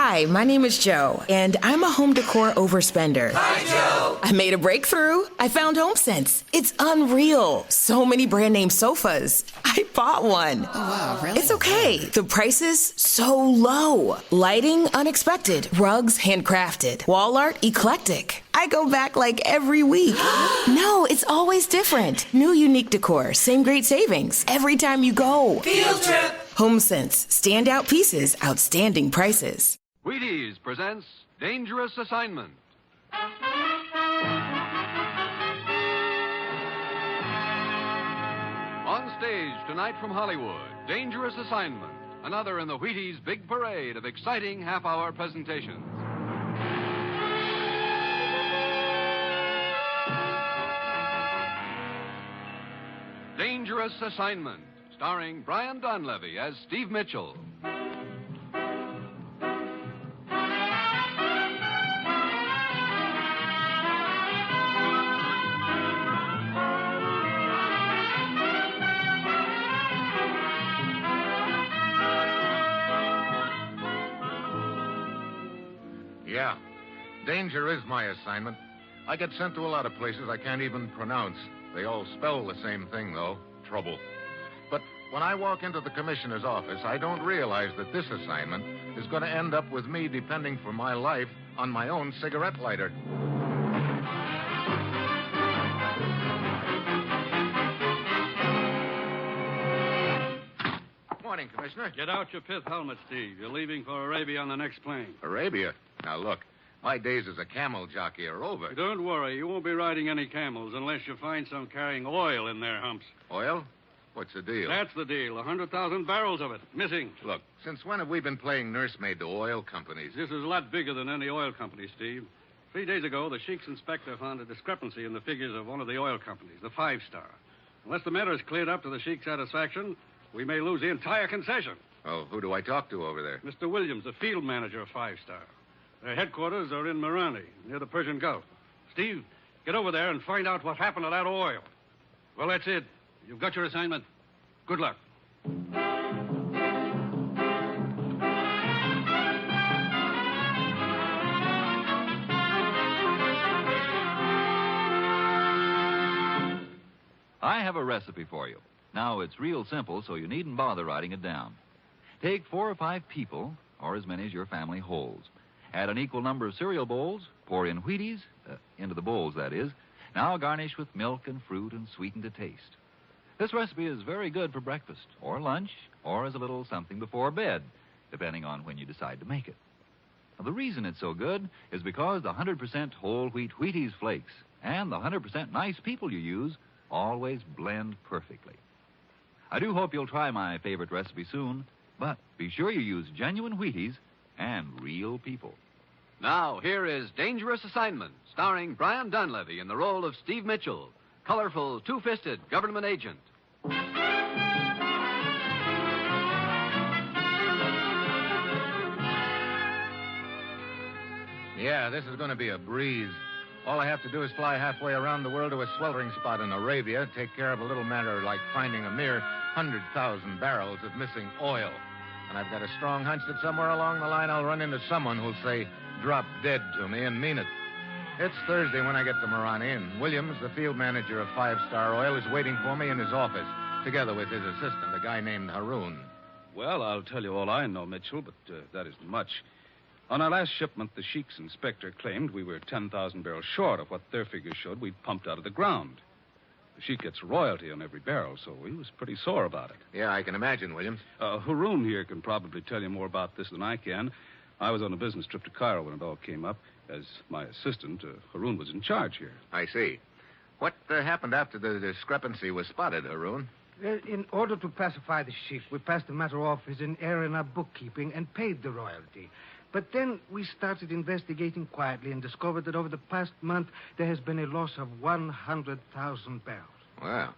Hi, my name is Joe, and I'm a home decor overspender. Hi, Joe. I made a breakthrough. I found HomeSense. It's unreal. So many brand name sofas. I bought one. Oh, wow, really? It's okay. The prices, so low. Lighting, unexpected. Rugs, handcrafted. Wall art, eclectic. I go back like every week. No, it's always different. New unique decor, same great savings. Every time you go. Field trip. HomeSense. Standout pieces, outstanding prices. Wheaties presents Dangerous Assignment. On stage tonight from Hollywood, Dangerous Assignment, another in the Wheaties' big parade of exciting half-hour presentations. Dangerous Assignment, starring Brian Donlevy as Steve Mitchell. Yeah, danger is my assignment. I get sent to a lot of places I can't even pronounce. They all spell the same thing, though, trouble. But when I walk into the commissioner's office, I don't realize that this assignment is going to end up with me depending for my life on my own cigarette lighter. Morning, Commissioner. Get out your pith helmet, Steve. You're leaving for Arabia on the next plane. Arabia? Now, look, my days as a camel jockey are over. Don't worry. You won't be riding any camels unless you find some carrying oil in their humps. Oil? What's the deal? That's the deal. 100,000 barrels of it. Missing. Look, since when have we been playing nursemaid to oil companies? This is a lot bigger than any oil company, Steve. 3 days ago, the Sheik's inspector found a discrepancy in the figures of one of the oil companies, the 5-Star. Unless the matter is cleared up to the Sheik's satisfaction, we may lose the entire concession. Oh, who do I talk to over there? Mr. Williams, the field manager of 5-Star. Their headquarters are in Marani, near the Persian Gulf. Steve, get over there and find out what happened to that oil. Well, that's it. You've got your assignment. Good luck. I have a recipe for you. Now, it's real simple, so you needn't bother writing it down. Take 4 or 5 people, or as many as your family holds. Add an equal number of cereal bowls. Pour in Wheaties, into the bowls, that is. Now garnish with milk and fruit and sweeten to taste. This recipe is very good for breakfast, or lunch, or as a little something before bed, depending on when you decide to make it. Now, the reason it's so good is because the 100% whole wheat Wheaties flakes and the 100% nice people you use always blend perfectly. I do hope you'll try my favorite recipe soon, but be sure you use genuine Wheaties and real people. Now, here is Dangerous Assignment, starring Brian Donlevy in the role of Steve Mitchell, colorful, two-fisted government agent. Yeah, this is going to be a breeze. All I have to do is fly halfway around the world to a sweltering spot in Arabia, take care of a little matter like finding a mere 100,000 barrels of missing oil. And I've got a strong hunch that somewhere along the line I'll run into someone who'll say, drop dead to me and mean it. It's Thursday when I get to Marani, and Williams, the field manager of 5-Star Oil, is waiting for me in his office, together with his assistant, a guy named Haroon. Well, I'll tell you all I know, Mitchell, but that isn't much. On our last shipment, the Sheik's inspector claimed we were 10,000 barrels short of what their figures showed we'd pumped out of the ground. The Sheik gets royalty on every barrel, so he was pretty sore about it. Yeah, I can imagine, Williams. Haroon here can probably tell you more about this than I can. I was on a business trip to Cairo when it all came up. As my assistant, Haroon was in charge here. I see. What happened after the discrepancy was spotted, Haroon? In order to pacify the Sheik, we passed the matter off as an error in our bookkeeping and paid the royalty. But then we started investigating quietly and discovered that over the past month there has been a loss of 100,000 barrels. Well,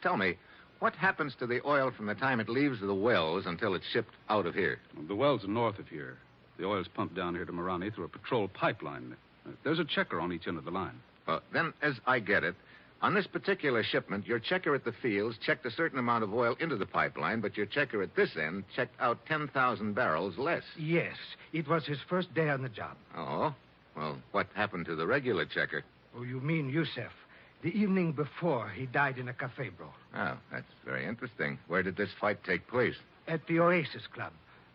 tell me, what happens to the oil from the time it leaves the wells until it's shipped out of here? The wells are north of here. The oil's pumped down here to Marani through a patrol pipeline. There's a checker on each end of the line. Then, as I get it, On this particular shipment, your checker at the fields checked a certain amount of oil into the pipeline, but your checker at this end checked out 10,000 barrels less. Yes, it was his first day on the job. Oh? Well, what happened to the regular checker? Oh, you mean Yusef. The evening before, he died in a cafe brawl. Oh, that's very interesting. Where did this fight take place? At the Oasis Club.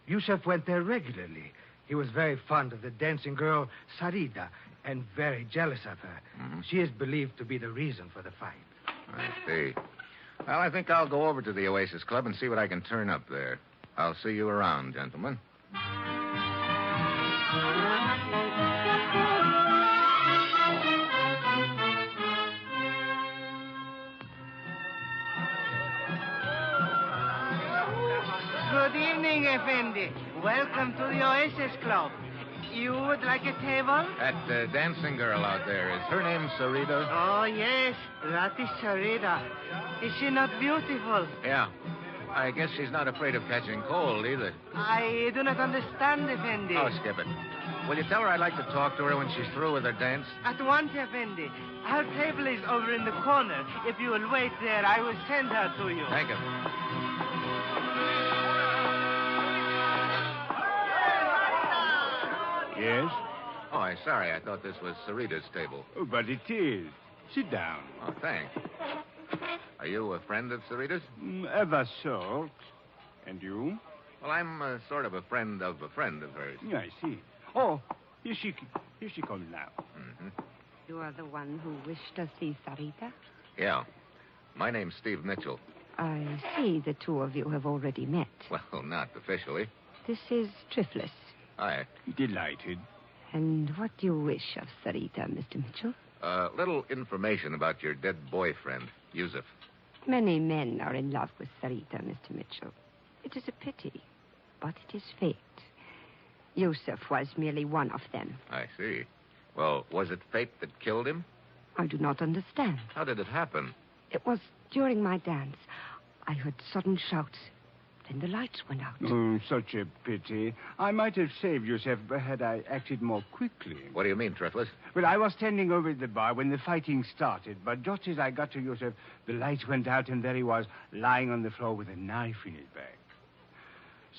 Yusef went there regularly. He was very fond of the dancing girl, Sarita, and very jealous of her. Mm-hmm. She is believed to be the reason for the fight. I see. Well, I think I'll go over to the Oasis Club and see what I can turn up there. I'll see you around, gentlemen. Good evening, Effendi. Welcome to the Oasis Club. You would like a table? That dancing girl out there, is her name Sarita? Oh, yes. That is Sarita. Is she not beautiful? Yeah. I guess she's not afraid of catching cold either. I do not understand, Effendi. Oh, skip it. Will you tell her I'd like to talk to her when she's through with her dance? At once, Effendi. Her table is over in the corner. If you will wait there, I will send her to you. Thank you. Yes? Oh, I'm sorry. I thought this was Sarita's table. Oh, but it is. Sit down. Oh, thanks. Are you a friend of Sarita's? Ever so. And you? Well, I'm sort of a friend of hers. I see. Oh, here she comes now. Mm-hmm. You are the one who wished to see Sarita? Yeah. My name's Steve Mitchell. I see the two of you have already met. Well, not officially. This is Triflis. Hi. Delighted. And what do you wish of Sarita, Mr. Mitchell? Little information about your dead boyfriend, Yusuf. Many men are in love with Sarita, Mr. Mitchell. It is a pity, but it is fate. Yusuf was merely one of them. I see. Well, was it fate that killed him? I do not understand. How did it happen? It was during my dance. I heard sudden shouts. Then the lights went out. Oh, such a pity. I might have saved yourself had I acted more quickly. What do you mean, Triflis? Well, I was standing over at the bar when the fighting started, but just as I got to Yusuf, the lights went out, and there he was, lying on the floor with a knife in his back.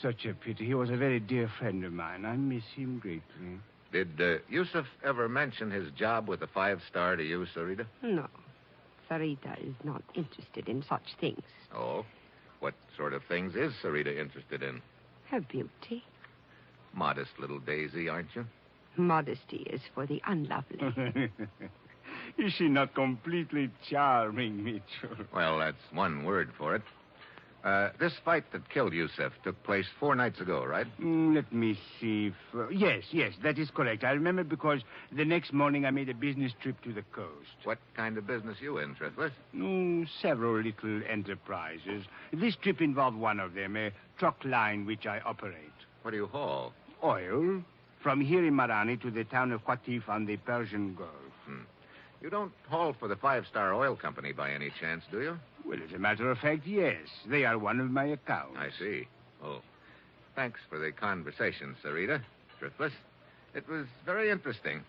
Such a pity. He was a very dear friend of mine. I miss him greatly. Did Yusuf ever mention his job with the 5-star to you, Sarita? No. Sarita is not interested in such things. Oh? What sort of things is Sarita interested in? Her beauty. Modest little daisy, aren't you? Modesty is for the unlovely. Is she not completely charming, Mitchell? Well, that's one word for it. This fight that killed Yusuf took place 4 nights ago, right? Let me see. Yes, that is correct. I remember because the next morning I made a business trip to the coast. What kind of business you in, Triflis? Several little enterprises. This trip involved one of them, a truck line which I operate. What do you haul? Oil. From here in Marani to the town of Qatif on the Persian Gulf. You don't haul for the 5-star oil company by any chance, do you? Well, as a matter of fact, yes. They are one of my accounts. I see. Oh, thanks for the conversation, Sarita. Triflis. It was very interesting.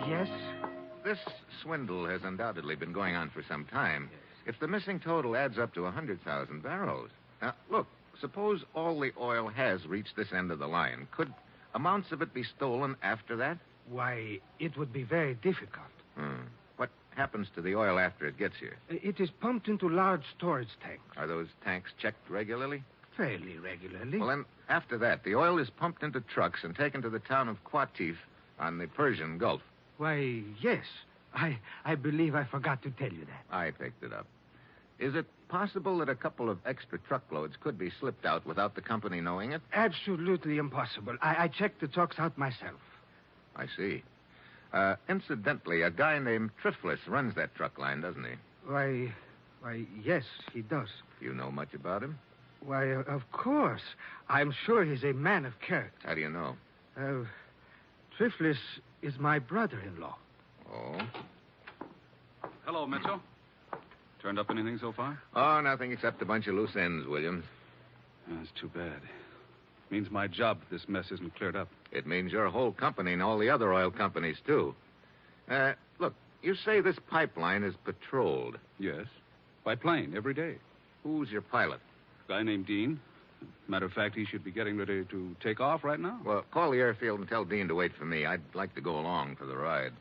Yes? This swindle has undoubtedly been going on for some time. If the missing total adds up to 100,000 barrels. Now, look, suppose all the oil has reached this end of the line. Could amounts of it be stolen after that? Why, it would be very difficult. What happens to the oil after it gets here? It is pumped into large storage tanks. Are those tanks checked regularly? Fairly regularly. Well, then, after that, the oil is pumped into trucks and taken to the town of Qatif on the Persian Gulf. Why, yes. I believe I forgot to tell you that. I picked it up. Is it possible that a couple of extra truckloads could be slipped out without the company knowing it? Absolutely impossible. I checked the trucks out myself. I see. Incidentally, a guy named Triflis runs that truck line, doesn't he? Why, yes, he does. You know much about him? Why, of course. I'm sure he's a man of character. How do you know? Triflis is my brother-in-law. Oh? Hello, Mitchell. Turned up anything so far? Oh, nothing except a bunch of loose ends, Williams. That's too bad. Means my job if this mess isn't cleared up. It means your whole company and all the other oil companies, too. Look, you say this pipeline is patrolled. Yes. By plane, every day. Who's your pilot? A guy named Dean. Matter of fact, he should be getting ready to take off right now. Well, call the airfield and tell Dean to wait for me. I'd like to go along for the ride.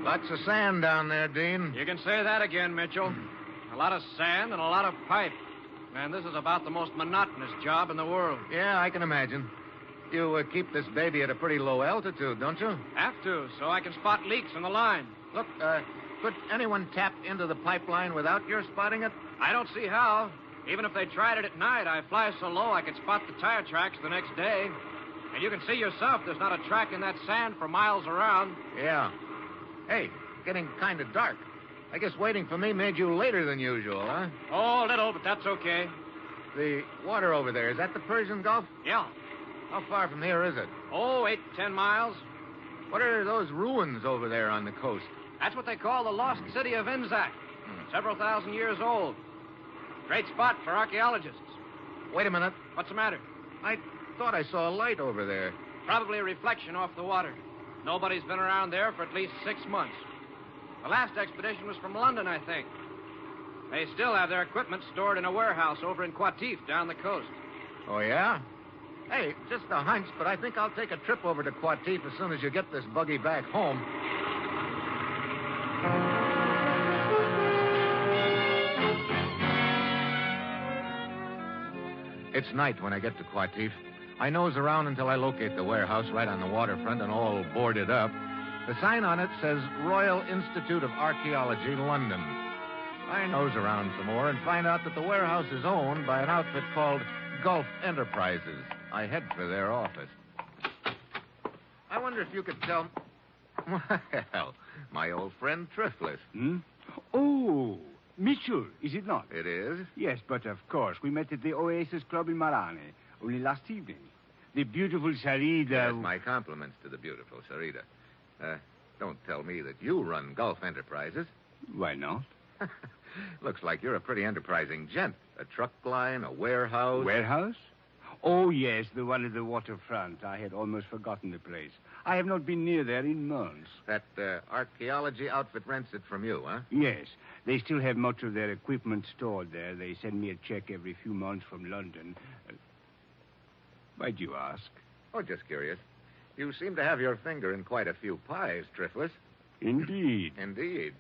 Lots of sand down there, Dean. You can say that again, Mitchell. A lot of sand and a lot of pipe. And this is about the most monotonous job in the world. Yeah, I can imagine. You keep this baby at a pretty low altitude, don't you? Have to, so I can spot leaks in the line. Look, could anyone tap into the pipeline without your spotting it? I don't see how. Even if they tried it at night, I fly so low I could spot the tire tracks the next day. And you can see yourself there's not a track in that sand for miles around. Yeah. Hey, getting kind of dark. I guess waiting for me made you later than usual, huh? Oh, a little, but that's okay. The water over there, is that the Persian Gulf? Yeah. How far from here is it? Oh, 8 to 10 miles. What are those ruins over there on the coast? That's what they call the lost city of Inzak. Several thousand years old. Great spot for archaeologists. Wait a minute. What's the matter? I thought I saw a light over there. Probably a reflection off the water. Nobody's been around there for at least 6 months. The last expedition was from London, I think. They still have their equipment stored in a warehouse over in Qatif down the coast. Oh, yeah? Hey, just a hunch, but I think I'll take a trip over to Qatif as soon as you get this buggy back home. It's night when I get to Qatif. I nose around until I locate the warehouse right on the waterfront and all boarded up. The sign on it says Royal Institute of Archaeology, London. I nose around some more and find out that the warehouse is owned by an outfit called Gulf Enterprises. I head for their office. I wonder if you could tell... Well, my old friend Triflis. Hmm? Oh, Mitchell, is it not? It is? Yes, but of course. We met at the Oasis Club in Marane only last evening. The beautiful Sarita... Yes, my compliments to the beautiful Sarita. Don't tell me that you run Gulf Enterprises. Why not? Looks like you're a pretty enterprising gent. A truck line, a warehouse. Warehouse? Oh, yes, the one at the waterfront. I had almost forgotten the place. I have not been near there in months. That archaeology outfit rents it from you, huh? Yes. They still have much of their equipment stored there. They send me a check every few months from London. Why'd you ask? Oh, just curious. You seem to have your finger in quite a few pies, Triflis. Indeed. Indeed.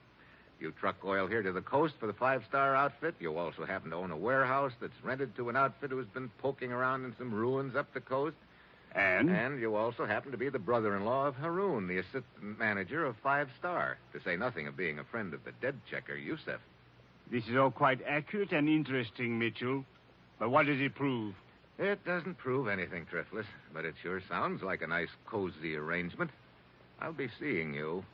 You truck oil here to the coast for the five-star outfit. You also happen to own a warehouse that's rented to an outfit who's been poking around in some ruins up the coast. And? And you also happen to be the brother-in-law of Haroun, the assistant manager of Five Star, to say nothing of being a friend of the dead checker, Yusef. This is all quite accurate and interesting, Mitchell. But what does it prove? It doesn't prove anything, Triflis, but it sure sounds like a nice, cozy arrangement. I'll be seeing you.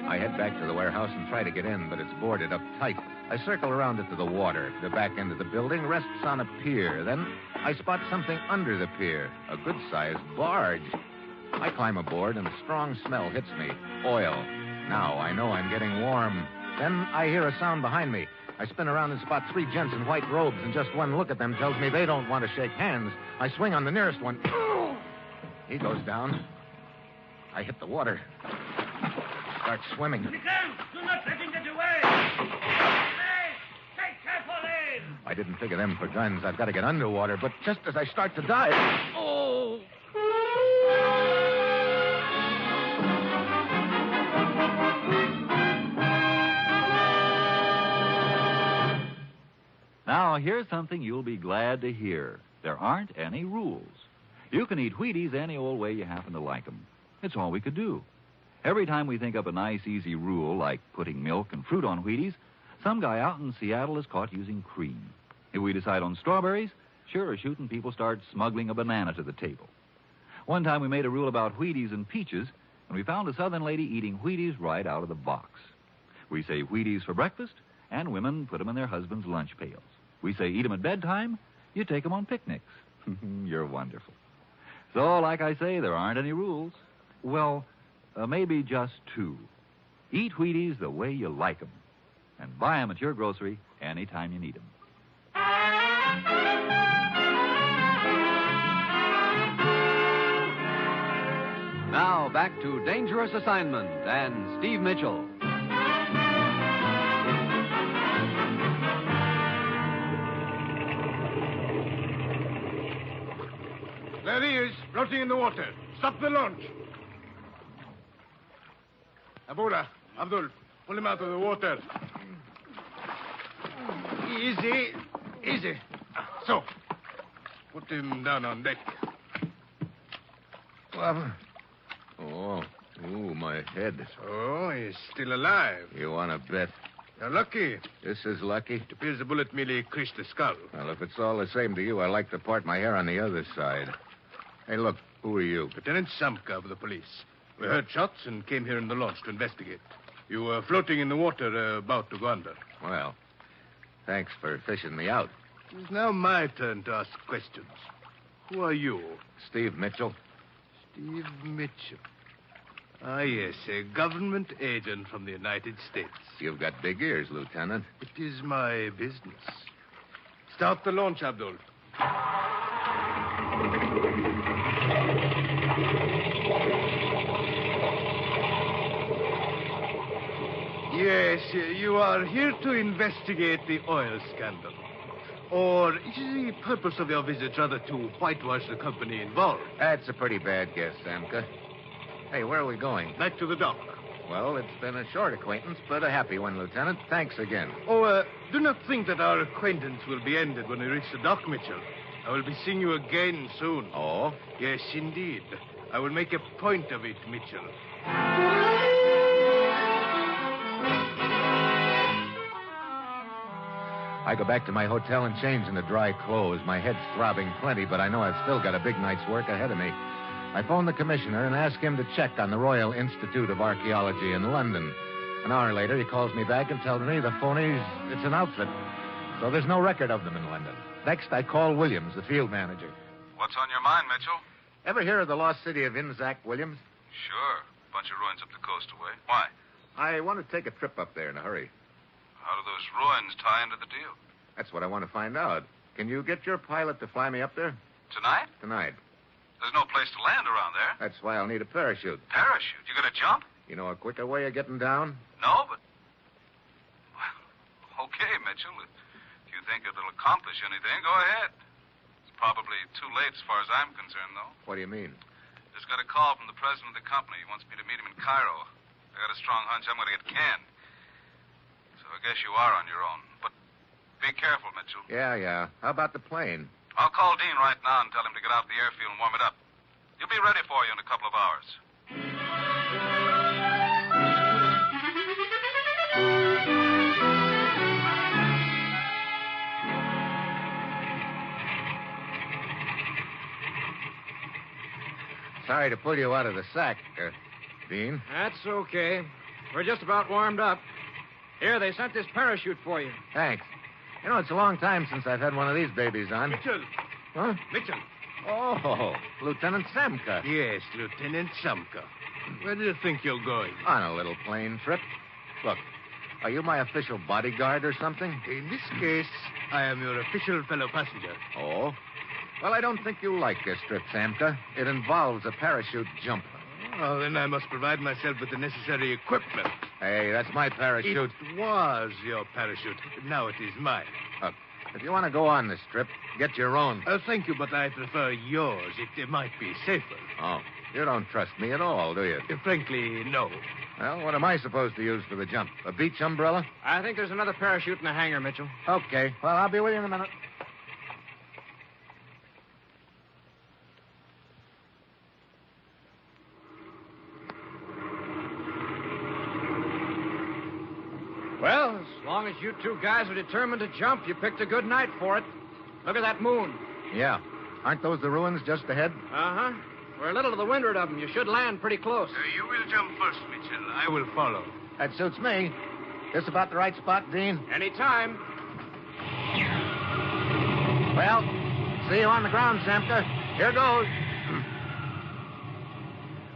I head back to the warehouse and try to get in, but it's boarded up tight. I circle around it to the water. The back end of the building rests on a pier. Then I spot something under the pier, a good-sized barge. I climb aboard, and a strong smell hits me. Oil. Now I know I'm getting warm. Then I hear a sound behind me. I spin around and spot three gents in white robes, and just one look at them tells me they don't want to shake hands. I swing on the nearest one. He goes down. I hit the water. Start swimming. Do not let him get away! Hey, take carefully! I didn't figure them for guns. I've got to get underwater, but just as I start to dive... Oh! Now, here's something you'll be glad to hear. There aren't any rules. You can eat Wheaties any old way you happen to like them. It's all we could do. Every time we think up a nice, easy rule, like putting milk and fruit on Wheaties, some guy out in Seattle is caught using cream. If we decide on strawberries, sure as shooting, people start smuggling a banana to the table. One time we made a rule about Wheaties and peaches. and we found a Southern lady eating Wheaties right out of the box. We say Wheaties for breakfast, and women put them in their husbands' lunch pails. We say eat them at bedtime, you take them on picnics. You're wonderful. So, like I say, there aren't any rules. Well, maybe just two. Eat Wheaties the way you like them, and buy them at your grocery anytime you need them. Now, back to Dangerous Assignment and Steve Mitchell. There he is, floating in the water. Stop the launch. Abura, Abdul, pull him out of the water. Easy, easy. So, put him down on deck. Oh, my head. Oh, he's still alive. You want to bet? You're lucky. This is lucky? It appears the bullet merely creased the skull. Well, if it's all the same to you, I like to part my hair on the other side. Hey, look, who are you? Lieutenant Samka of the police. We heard shots and came here in the launch to investigate. You were floating in the water, about to go under. Well, thanks for fishing me out. It's now my turn to ask questions. Who are you? Steve Mitchell. Steve Mitchell. Ah, yes, a government agent from the United States. You've got big ears, Lieutenant. It is my business. Start the launch, Abdul. Yes, you are here to investigate the oil scandal. Or is the purpose of your visit rather to whitewash the company involved? That's a pretty bad guess, Samka. Hey, where are we going? Back to the dock. Well, it's been a short acquaintance, but a happy one, Lieutenant. Thanks again. Oh, do not think that our acquaintance will be ended when we reach the dock, Mitchell. I will be seeing you again soon. Oh? Yes, indeed. I will make a point of it, Mitchell. I go back to my hotel and change into dry clothes. My head's throbbing plenty, but I know I've still got a big night's work ahead of me. I phone the commissioner and ask him to check on the Royal Institute of Archaeology in London. An hour later, he calls me back and tells me the phonies, it's an outfit. So there's no record of them in London. Next, I call Williams, the field manager. What's on your mind, Mitchell? Ever hear of the lost city of Inzac, Williams? Sure. Bunch of ruins up the coast away. Why? I want to take a trip up there in a hurry. How do those ruins tie into the deal? That's what I want to find out. Can you get your pilot to fly me up there? Tonight? Tonight. There's no place to land around there. That's why I'll need a parachute. Parachute? You gonna jump? You know a quicker way of getting down? No, but... Well, okay, Mitchell. If you think it'll accomplish anything, go ahead. It's probably too late as far as I'm concerned, though. What do you mean? Just got a call from the president of the company. He wants me to meet him in Cairo. I got a strong hunch I'm going to get canned. So I guess you are on your own. But be careful, Mitchell. Yeah. How about the plane? I'll call Dean right now and tell him to get out the airfield and warm it up. He'll be ready for you in a couple of hours. Sorry to pull you out of the sack, Dean. That's okay. We're just about warmed up. Here, they sent this parachute for you. Thanks. You know, it's a long time since I've had one of these babies on. Mitchell. Huh? Mitchell. Oh, Lieutenant Samka. Yes, Lieutenant Samka. Where do you think you're going? On a little plane trip. Look, are you my official bodyguard or something? In this case, I am your official fellow passenger. Oh? Well, I don't think you'll like this trip, Samka. It involves a parachute jump. Oh, then I must provide myself with the necessary equipment. Hey, that's my parachute. It was your parachute. Now it is mine. Look, if you want to go on this trip, get your own. Thank you, but I prefer yours. It might be safer. Oh, you don't trust me at all, do you? Frankly, no. Well, what am I supposed to use for the jump? A beach umbrella? I think there's another parachute in the hangar, Mitchell. Okay. Well, I'll be with you in a minute. Well, as long as you two guys are determined to jump, you picked a good night for it. Look at that moon. Yeah. Aren't those the ruins just ahead? Uh-huh. We're a little to the windward of them. You should land pretty close. You will jump first, Mitchell. I will follow. That suits me. This about the right spot, Dean? Anytime. Well, see you on the ground, Samka. Here goes.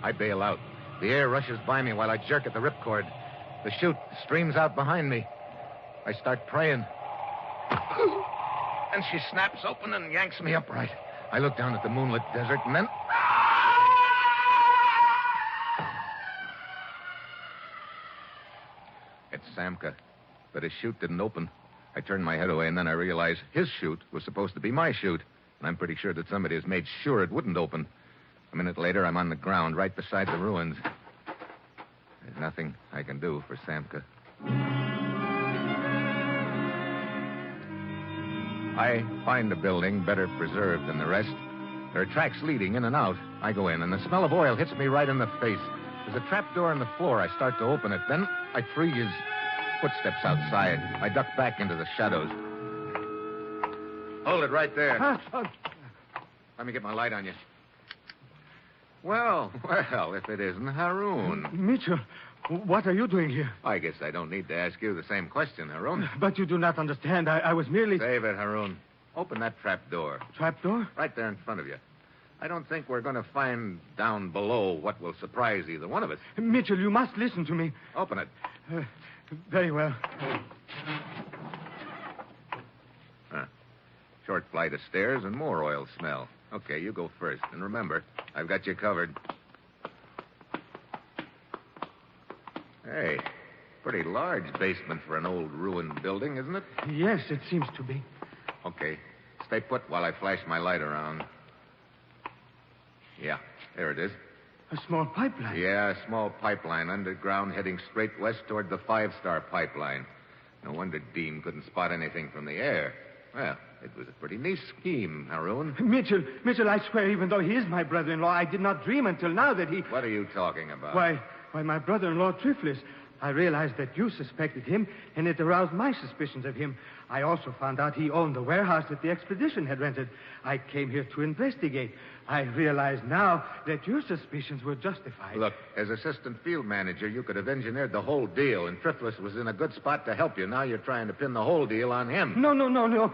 I bail out. The air rushes by me while I jerk at the ripcord. The chute streams out behind me. I start praying. And she snaps open and yanks me upright. I look down at the moonlit desert and then... It's Samka. But his chute didn't open. I turned my head away, and then I realized his chute was supposed to be my chute. And I'm pretty sure that somebody has made sure it wouldn't open. A minute later, I'm on the ground right beside the ruins. There's nothing I can do for Samka. I find the building better preserved than the rest. There are tracks leading in and out. I go in, and the smell of oil hits me right in the face. There's a trap door in the floor. I start to open it. Then I freeze. Footsteps outside. I duck back into the shadows. Hold it right there. Let me get my light on you. Well, if it isn't Haroun. Mitchell, what are you doing here? I guess I don't need to ask you the same question, Haroun. But you do not understand. I was merely... Save it, Haroun. Open that trap door. Trap door? Right there in front of you. I don't think we're going to find down below what will surprise either one of us. Mitchell, you must listen to me. Open it. Very well. Short flight of stairs and more oil smell. Okay, you go first. And remember, I've got you covered. Hey, pretty large basement for an old ruined building, isn't it? Yes, it seems to be. Okay. Stay put while I flash my light around. Yeah, there it is. A small pipeline? Yeah, a small pipeline underground heading straight west toward the 5-star pipeline. No wonder Dean couldn't spot anything from the air. Well, it was a pretty neat scheme, Haroun. Mitchell, I swear, even though he is my brother-in-law, I did not dream until now that he... What are you talking about? Why, my brother-in-law, Triflis. I realized that you suspected him, and it aroused my suspicions of him. I also found out he owned the warehouse that the expedition had rented. I came here to investigate. I realize now that your suspicions were justified. Look, as assistant field manager, you could have engineered the whole deal, and Triflis was in a good spot to help you. Now you're trying to pin the whole deal on him. No.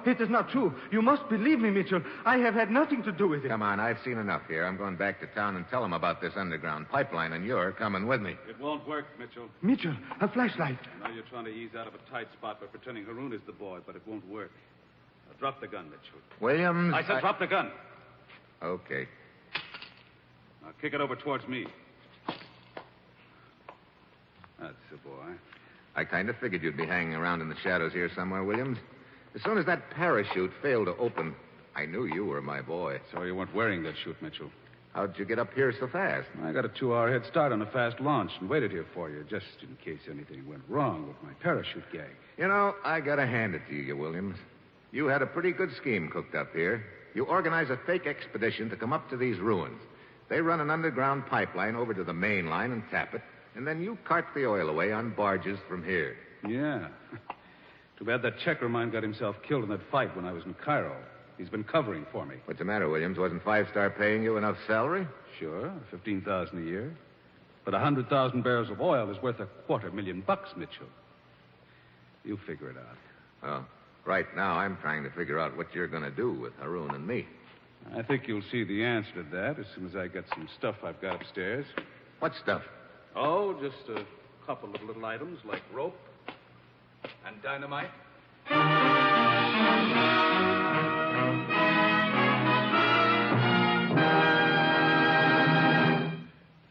It is not true. You must believe me, Mitchell. I have had nothing to do with it. Come on, I've seen enough here. I'm going back to town and tell him about this underground pipeline, and you're coming with me. It won't work, Mitchell. Mitchell, a flashlight. I know you're trying to ease out of a tight spot by pretending Haroun is the boy, but it won't work. Now, drop the gun, Mitchell. Williams. I said drop the gun. Okay. Now kick it over towards me. That's the boy. I kind of figured you'd be hanging around in the shadows here somewhere, Williams. As soon as that parachute failed to open, I knew you were my boy. So you weren't wearing that chute, Mitchell. How'd you get up here so fast? I got a 2-hour head start on a fast launch and waited here for you, just in case anything went wrong with my parachute gag. You know, I gotta hand it to you, Williams. You had a pretty good scheme cooked up here. You organize a fake expedition to come up to these ruins. They run an underground pipeline over to the main line and tap it, and then you cart the oil away on barges from here. Yeah. Too bad that checker of mine got himself killed in that fight when I was in Cairo. He's been covering for me. What's the matter, Williams? Wasn't 5-star paying you enough salary? Sure, $15,000 a year. But 100,000 barrels of oil is worth $250,000, Mitchell. You figure it out. Well, right now I'm trying to figure out what you're going to do with Haroun and me. I think you'll see the answer to that as soon as I get some stuff I've got upstairs. What stuff? Oh, just a couple of little items like rope and dynamite.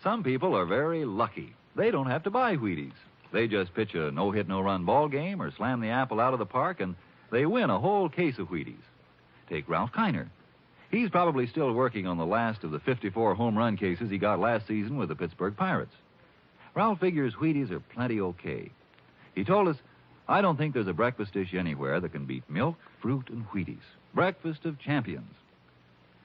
Some people are very lucky. They don't have to buy Wheaties. They just pitch a no-hit, no-run ball game or slam the apple out of the park, and they win a whole case of Wheaties. Take Ralph Kiner. He's probably still working on the last of the 54 home run cases he got last season with the Pittsburgh Pirates. Ralph figures Wheaties are plenty okay. He told us, I don't think there's a breakfast dish anywhere that can beat milk, fruit, and Wheaties. Breakfast of champions.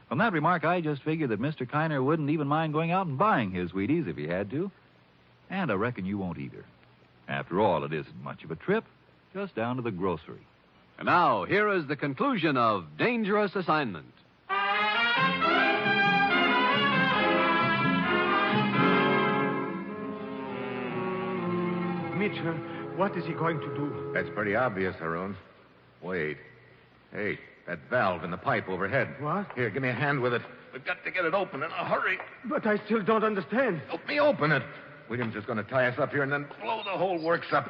From that remark, I just figured that Mr. Kiner wouldn't even mind going out and buying his Wheaties if he had to. And I reckon you won't either. After all, it isn't much of a trip, just down to the grocery. And now, here is the conclusion of Dangerous Assignment. Mitchell, what is he going to do? That's pretty obvious, Haroon. Wait. Hey, that valve in the pipe overhead. What? Here, give me a hand with it. We've got to get it open in a hurry. But I still don't understand. Help me open it. Williams is going to tie us up here and then blow the whole works up.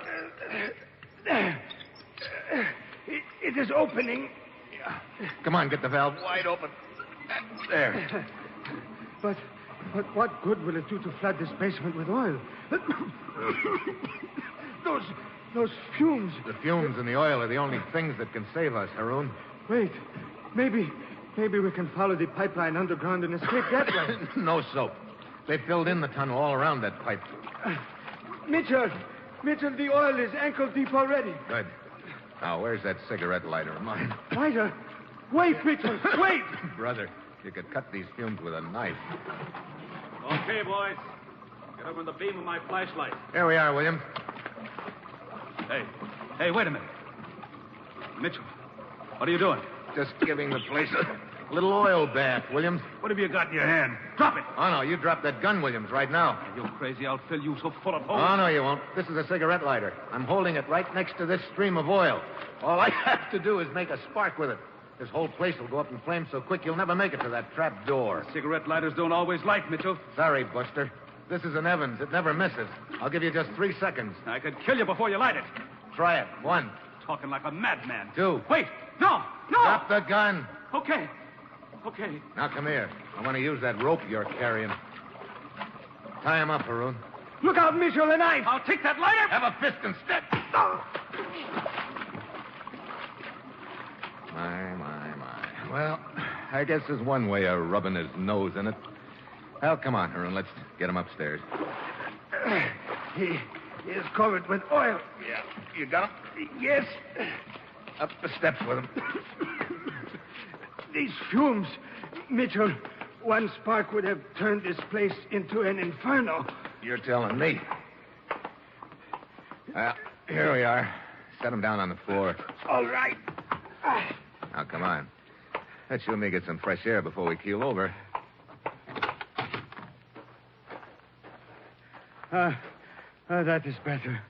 It is opening. Come on, get the valve wide open. There. But what good will it do to flood this basement with oil? Those fumes. The fumes and the oil are the only things that can save us, Haroon. Wait. Maybe we can follow the pipeline underground and escape that way. No soap. They filled in the tunnel all around that pipe. Mitchell, the oil is ankle deep already. Good. Now, where's that cigarette lighter of mine? Lighter? Wait, Mitchell, wait! Brother, you could cut these fumes with a knife. Okay, boys. Get over the beam of my flashlight. Here we are, William. Hey, wait a minute. Mitchell, what are you doing? Just giving the place a little oil bath, Williams. What have you got in your hand? Drop it. Oh, no, you drop that gun, Williams, right now. You crazy, I'll fill you so full of holes. Oh, no, you won't. This is a cigarette lighter. I'm holding it right next to this stream of oil. All I have to do is make a spark with it. This whole place will go up in flames so quick you'll never make it to that trap door. Cigarette lighters don't always light, Mitchell. Sorry, Buster. This is an Evans. It never misses. I'll give you just 3 seconds. I could kill you before you light it. Try it. 1. Talking like a madman. 2. Wait, no! Drop the gun. Okay. Now, come here. I want to use that rope you're carrying. Tie him up, Haroon. Look out, Mitchell, a knife! I'll take that lighter! Have a fist instead. My. Well, I guess there's one way of rubbing his nose in it. Well, come on, Haroon. Let's get him upstairs. He is covered with oil. Yeah. You got him? Yes. Up the steps with him. These fumes, Mitchell, one spark would have turned this place into an inferno. You're telling me. Well, here we are. Set him down on the floor. All right. Now, come on. Let's you and me get some fresh air before we keel over. That is better.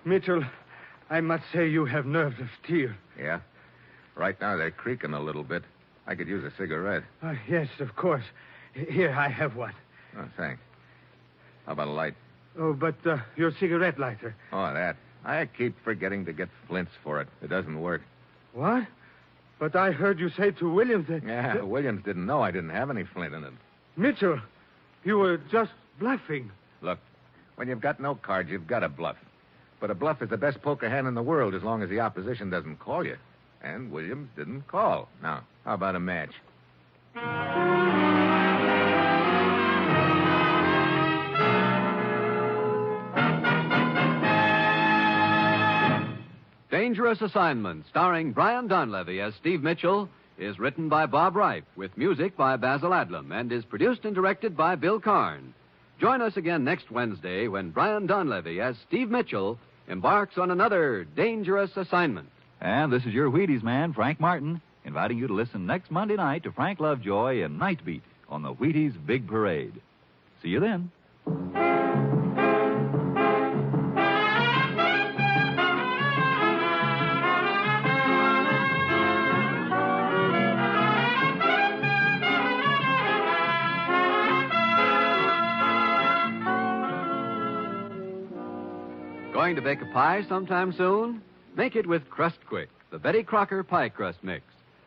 Mitchell, I must say you have nerves of steel. Yeah? Right now they're creaking a little bit. I could use a cigarette. Yes, of course. Here, I have one. Oh, thanks. How about a light? Oh, but your cigarette lighter. Oh, that. I keep forgetting to get flints for it. It doesn't work. What? But I heard you say to Williams that... Yeah, Williams didn't know I didn't have any flint in it. Mitchell, you were just bluffing. Look, when you've got no cards, you've got to bluff. But a bluff is the best poker hand in the world as long as the opposition doesn't call you. And Williams didn't call. Now, how about a match? Dangerous Assignment, starring Brian Donlevy as Steve Mitchell, is written by Bob Reif, with music by Basil Adlam, and is produced and directed by Bill Karn. Join us again next Wednesday when Brian Donlevy as Steve Mitchell embarks on another dangerous assignment. And this is your Wheaties man, Frank Martin, inviting you to listen next Monday night to Frank Lovejoy and Night Beat on the Wheaties Big Parade. See you then. Going to bake a pie sometime soon? Make it with Crust Quick, the Betty Crocker pie crust mix.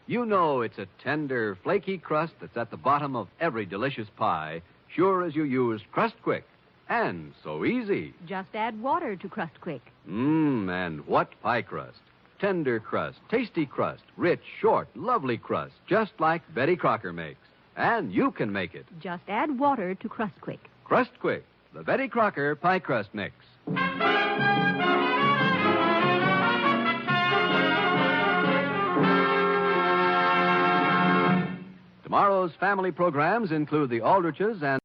You know it's a tender, flaky crust that's at the bottom of every delicious pie, sure as you used Crust Quick. And so easy. Just add water to Crust Quick. And what pie crust? Tender crust, tasty crust, rich, short, lovely crust, just like Betty Crocker makes. And you can make it. Just add water to Crust Quick. Crust Quick, the Betty Crocker pie crust mix. Tomorrow's family programs include the Aldriches and